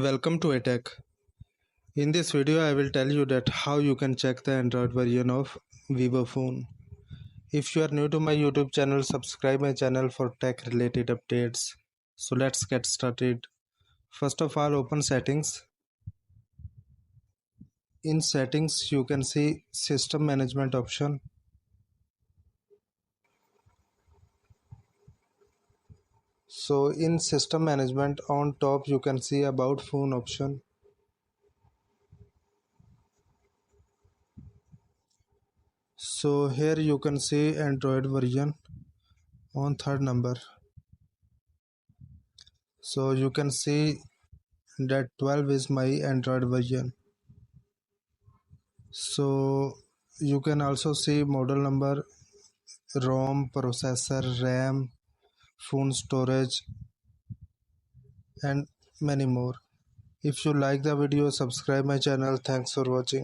Welcome to aTech. In this video I will tell you that how you can check the Android version of Vivo phone. If you are new to my YouTube channel, subscribe my channel for tech related updates. So let's get started. First of all, open settings. In settings you can see system management option. So in system management on top you can see about phone option. So here you can see Android version on third number. So you can see that 12 is my Android version. So you can also see model number, ROM, processor, RAM, phone storage and many more. If you like the video, subscribe my channel. Thanks for watching.